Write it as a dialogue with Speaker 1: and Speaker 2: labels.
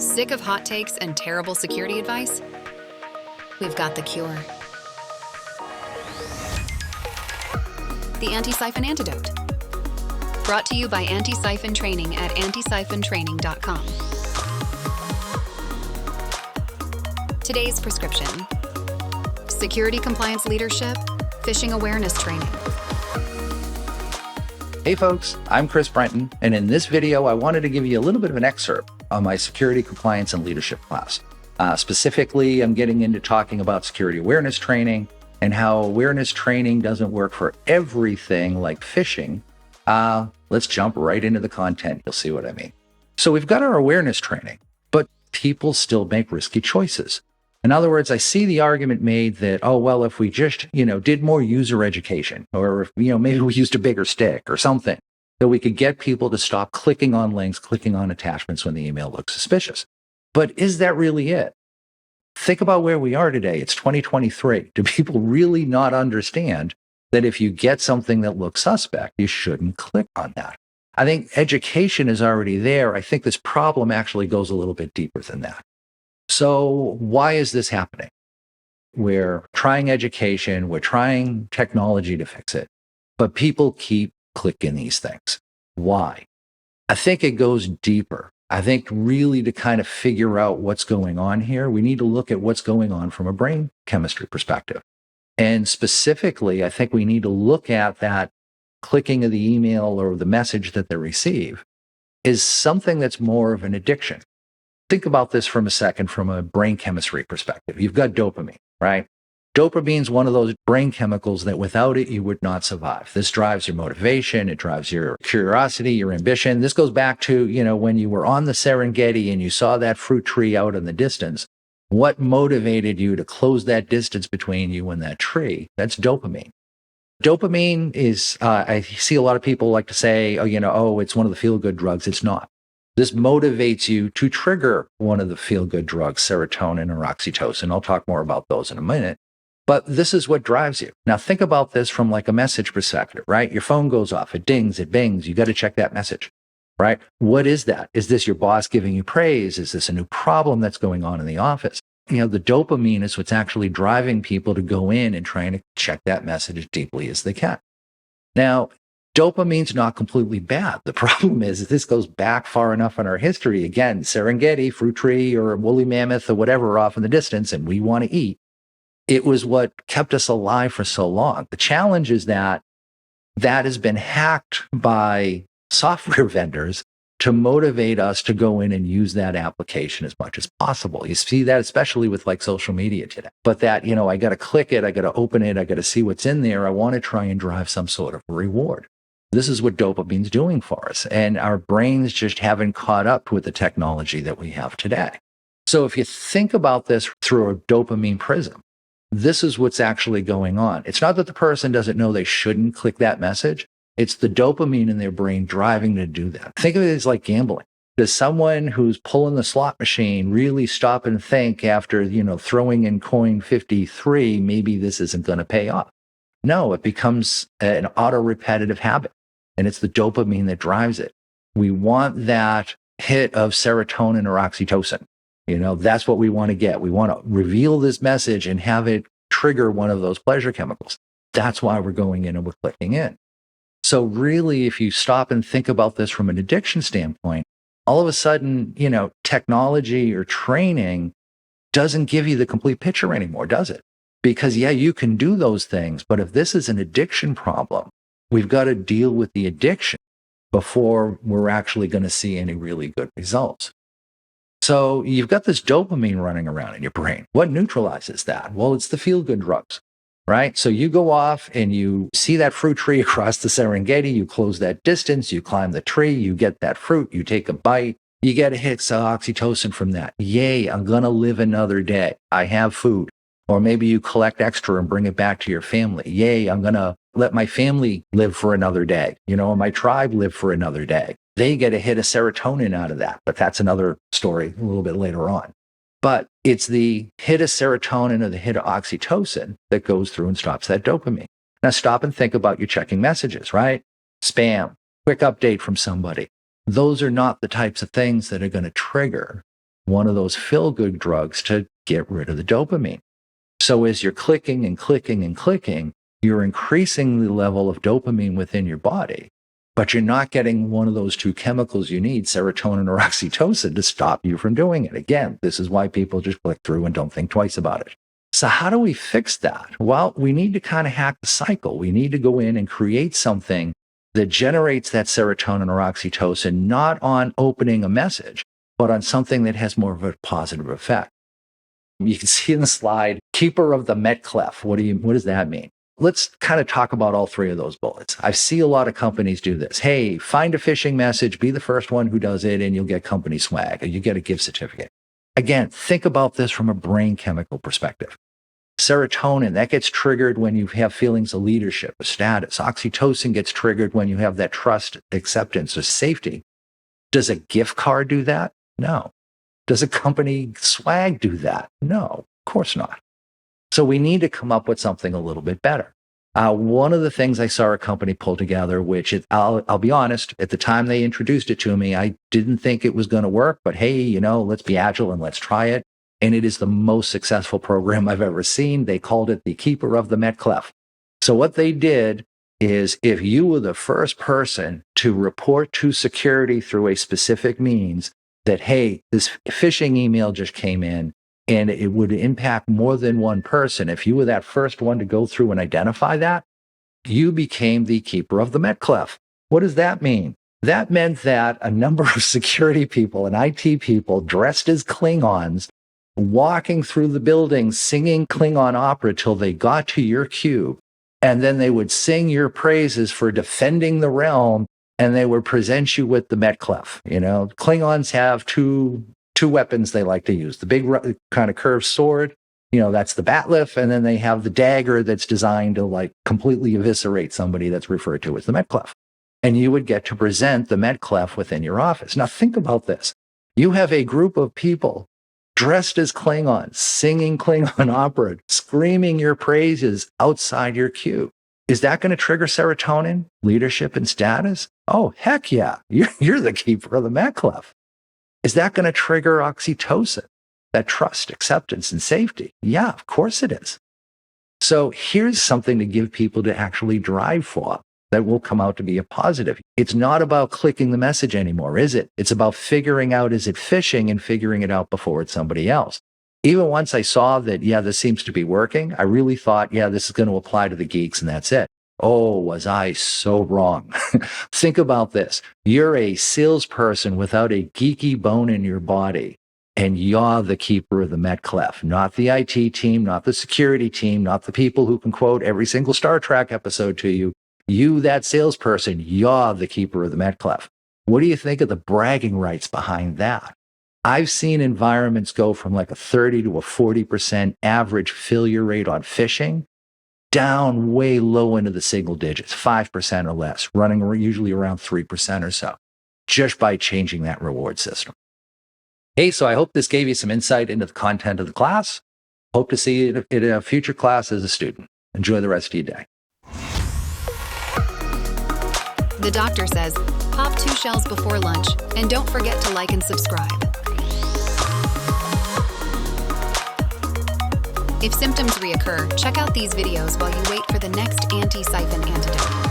Speaker 1: Sick of hot takes and terrible security advice? We've got the cure. The Antisyphon Antidote. Brought to you by Antisyphon Training at antisyphontraining.com. Today's prescription: security compliance leadership, phishing awareness training.
Speaker 2: Hey folks, I'm Brenton, and in this video, I wanted to give you a little bit of an excerpt on my security compliance and leadership class. Specifically, I'm getting into talking about security awareness training and how awareness training doesn't work for everything like phishing. Let's jump right into the content. You'll see what I mean. So we've got our awareness training, but people still make risky choices. In other words, I see the argument made that, oh, well, if we just, did more user education, or if, maybe we used a bigger stick or something, that we could get people to stop clicking on links, clicking on attachments when the email looks suspicious. But is that really it? Think about where we are today. It's 2023. Do people really not understand that if you get something that looks suspect, you shouldn't click on that? I think education is already there. I think this problem actually goes a little bit deeper than that. So why is this happening? We're trying education, we're trying technology to fix it, but people keep clicking these things. Why? I think it goes deeper. I think really to kind of figure out what's going on here, we need to look at what's going on from a brain chemistry perspective. And specifically, I think we need to look at that clicking of the email or the message that they receive is something that's more of an addiction. Think about this from a second from a brain chemistry perspective. You've got dopamine, right? Dopamine is one of those brain chemicals that without it, you would not survive. This drives your motivation. It drives your curiosity, your ambition. This goes back to, when you were on the Serengeti and you saw that fruit tree out in the distance. What motivated you to close that distance between you and that tree? That's dopamine. Dopamine is, I see a lot of people like to say, it's one of the feel-good drugs. It's not. This motivates you to trigger one of the feel-good drugs, serotonin or oxytocin. I'll talk more about those in a minute. But this is what drives you. Now think about this from like a message perspective, right? Your phone goes off, it dings, it bings. You got to check that message, right? What is that? Is this your boss giving you praise? Is this a new problem that's going on in the office? The dopamine is what's actually driving people to go in and trying to check that message as deeply as they can. Now, dopamine's not completely bad. The problem is this goes back far enough in our history. Again, Serengeti, fruit tree, or woolly mammoth, or whatever off in the distance, and we want to eat. It was what kept us alive for so long. The challenge is that has been hacked by software vendors to motivate us to go in and use that application as much as possible. You see that especially with like social media today. But that, I got to click it, I got to open it, I got to see what's in there. I want to try and drive some sort of reward. This is what dopamine's doing for us. And our brains just haven't caught up with the technology that we have today. So if you think about this through a dopamine prism, this is what's actually going on. It's not that the person doesn't know they shouldn't click that message. It's the dopamine in their brain driving to do that. Think of it as like gambling. Does someone who's pulling the slot machine really stop and think after, throwing in coin 53, maybe this isn't going to pay off? No, it becomes an auto-repetitive habit. And it's the dopamine that drives it. We want that hit of serotonin or oxytocin. That's what we want to get. We want to reveal this message and have it trigger one of those pleasure chemicals. That's why we're going in and we're clicking in. So really, if you stop and think about this from an addiction standpoint, all of a sudden, technology or training doesn't give you the complete picture anymore, does it? Because you can do those things, but if this is an addiction problem, we've got to deal with the addiction before we're actually going to see any really good results. So you've got this dopamine running around in your brain. What neutralizes that? Well, it's the feel-good drugs, right? So you go off and you see that fruit tree across the Serengeti, you close that distance, you climb the tree, you get that fruit, you take a bite, you get a hit of oxytocin from that. Yay, I'm going to live another day. I have food. Or maybe you collect extra and bring it back to your family. Yay, I'm going to let my family live for another day, or my tribe live for another day. They get a hit of serotonin out of that, but that's another story a little bit later on. But it's the hit of serotonin or the hit of oxytocin that goes through and stops that dopamine. Now stop and think about your checking messages, right? Spam, quick update from somebody. Those are not the types of things that are going to trigger one of those feel-good drugs to get rid of the dopamine. So as you're clicking and clicking and clicking, you're increasing the level of dopamine within your body, but you're not getting one of those two chemicals you need, serotonin or oxytocin, to stop you from doing it. Again, this is why people just click through and don't think twice about it. So how do we fix that? Well, we need to kind of hack the cycle. We need to go in and create something that generates that serotonin or oxytocin, not on opening a message, but on something that has more of a positive effect. You can see in the slide, keeper of the met clef. What does that mean? Let's kind of talk about all three of those bullets. I see a lot of companies do this. Hey, find a phishing message, be the first one who does it, and you'll get company swag, or you get a gift certificate. Again, think about this from a brain chemical perspective. Serotonin, that gets triggered when you have feelings of leadership, of status. Oxytocin gets triggered when you have that trust, acceptance, or safety. Does a gift card do that? No. Does a company swag do that? No, of course not. So we need to come up with something a little bit better. One of the things I saw a company pull together, which I'll be honest, at the time they introduced it to me, I didn't think it was going to work, but hey, let's be agile and let's try it. And it is the most successful program I've ever seen. They called it the keeper of the met clef. So what they did is, if you were the first person to report to security through a specific means that, hey, this phishing email just came in and it would impact more than one person, if you were that first one to go through and identify that, you became the keeper of the met clef. What does that mean? That meant that a number of security people and IT people dressed as Klingons, walking through the building, singing Klingon opera till they got to your cube. And then they would sing your praises for defending the realm, and they would present you with the met clef. Klingons have two weapons they like to use. The big kind of curved sword, that's the batleth, and then they have the dagger that's designed to completely eviscerate somebody, that's referred to as the met clef. And you would get to present the met clef within your office. Now think about this. You have a group of people dressed as Klingons, singing Klingon opera, screaming your praises outside your cube. Is that going to trigger serotonin, leadership, and status? Oh, heck yeah. You're the keeper of the met clef. Is that going to trigger oxytocin, that trust, acceptance, and safety? Yeah, of course it is. So here's something to give people to actually drive for that will come out to be a positive. It's not about clicking the message anymore, is it? It's about figuring out, is it phishing, and figuring it out before it's somebody else. Even once I saw that, this seems to be working, I really thought, this is going to apply to the geeks and that's it. Oh, was I so wrong. Think about this. You're a salesperson without a geeky bone in your body, and you're the keeper of the met clef, not the IT team, not the security team, not the people who can quote every single Star Trek episode to you. You, that salesperson, you're the keeper of the met clef. What do you think of the bragging rights behind that? I've seen environments go from a 30 to a 40% average failure rate on phishing down way low into the single digits, 5% or less, running usually around 3% or so, just by changing that reward system. Hey, so I hope this gave you some insight into the content of the class. Hope to see you in a future class as a student. Enjoy the rest of your day.
Speaker 1: The doctor says, pop 2 shells before lunch, and don't forget to like and subscribe. If symptoms reoccur, check out these videos while you wait for the next Antisyphon antidote.